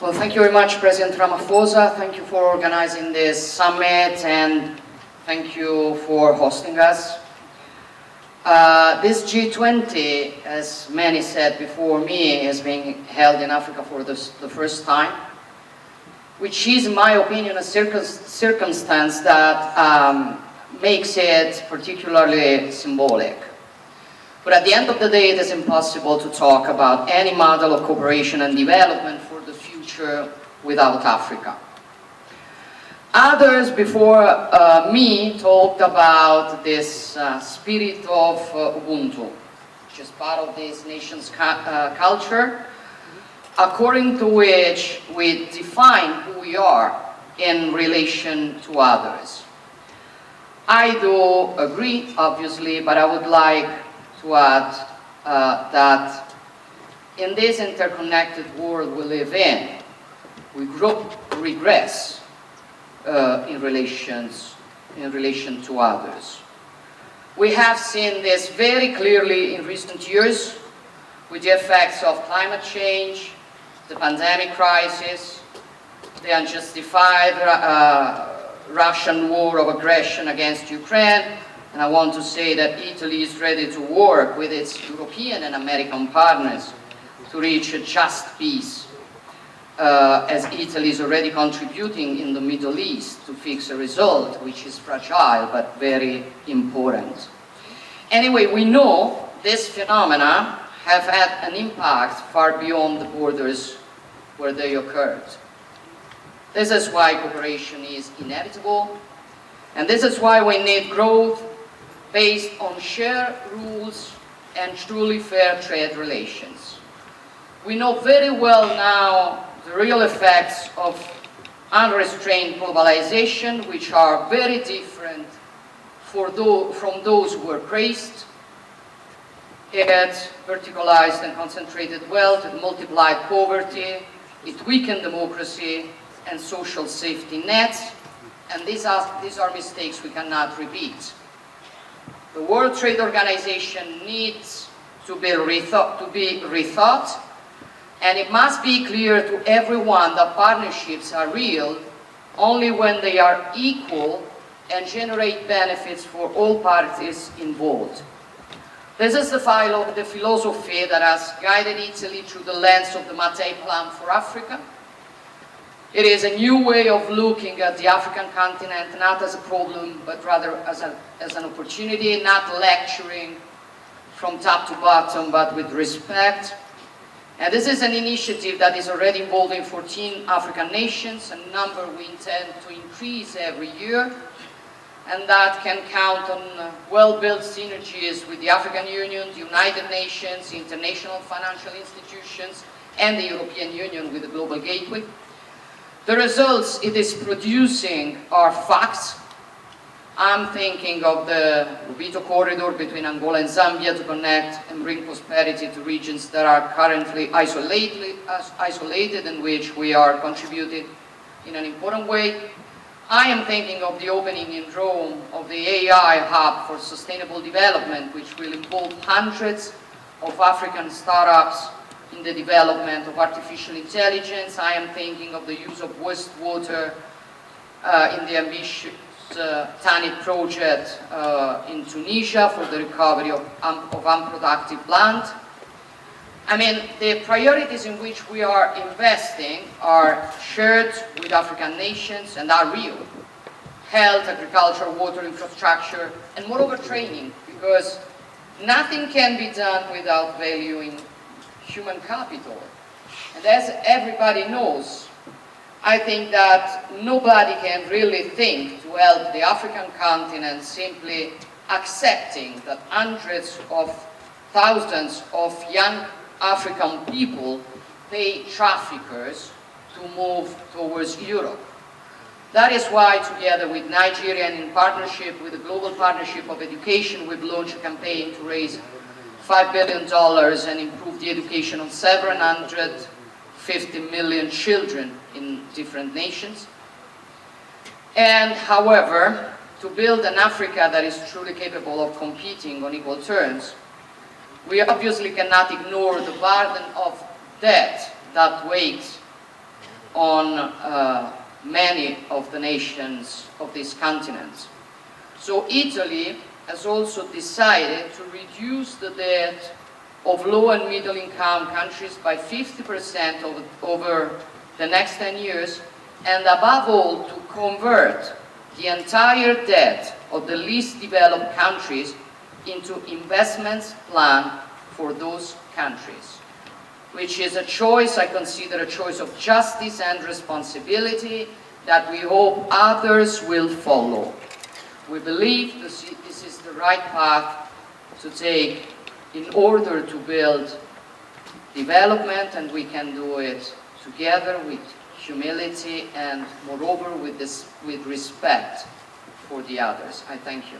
Well, thank you very much, President Ramaphosa. Thank you for organizing this summit, and thank you for hosting us. This G20, as many said before me, is being held in Africa for the first time, which is, in my opinion, a circumstance that makes it particularly symbolic. But at the end of the day, it is impossible to talk about any model of cooperation and development for the future without Africa. Others before me talked about this spirit of Ubuntu, which is part of this nation's culture, according to which we define who we are in relation to others. I do agree, obviously, but I would like to add that in this interconnected world we live in, we regress in relation to others. We have seen this very clearly in recent years with the effects of climate change, the pandemic crisis, the unjustified Russian war of aggression against Ukraine, and I want to say that Italy is ready to work with its European and American partners to reach a just peace, as Italy is already contributing in the Middle East to fix a result which is fragile but very important. Anyway, we know this phenomena have had an impact far beyond the borders where they occurred. This is why cooperation is inevitable, and this is why we need growth based on shared rules and truly fair trade relations. We know very well now the real effects of unrestrained globalization, which are very different from those who were praised. It verticalized and concentrated wealth, it multiplied poverty, it weakened democracy and social safety nets, and these are mistakes we cannot repeat. The World Trade Organization needs to be rethought, and it must be clear to everyone that partnerships are real only when they are equal and generate benefits for all parties involved. This is the philosophy that has guided Italy through the lens of the Maté Plan for Africa. It is a new way of looking at the African continent, not as a problem, but rather as an opportunity, not lecturing from top to bottom, but with respect. And this is an initiative that is already involving 14 African nations, a number we intend to increase every year, and that can count on well-built synergies with the African Union, the United Nations, international financial institutions, and the European Union with the Global Gateway. The results it is producing are facts. I'm thinking of the Lobito corridor between Angola and Zambia to connect and bring prosperity to regions that are currently isolated in which we are contributing in an important way. I am thinking of the opening in Rome of the AI Hub for Sustainable Development, which will involve hundreds of African startups in the development of artificial intelligence. I am thinking of the use of wastewater in the ambitious TANIT project in Tunisia for the recovery of unproductive land. I mean, the priorities in which we are investing are shared with African nations and are real. Health, agriculture, water, infrastructure, and moreover training, because nothing can be done without valuing human capital. And as everybody knows, I think that nobody can really think to help the African continent simply accepting that hundreds of thousands of young African people pay traffickers to move towards Europe. That is why, together with Nigeria and in partnership with the Global Partnership of Education, we've launched a campaign to raise $5 billion and improve the education of 750 million children in different nations. And however, to build an Africa that is truly capable of competing on equal terms, we obviously cannot ignore the burden of debt that weighs on many of the nations of this continent. So Italy has also decided to reduce the debt of low and middle income countries by 50% over the next 10 years, and above all to convert the entire debt of the least developed countries into investments plan for those countries, which is a choice, I consider a choice of justice and responsibility that we hope others will follow. We believe this is the right path to take in order to build development, and we can do it together with humility and moreover with respect for the others. I thank you.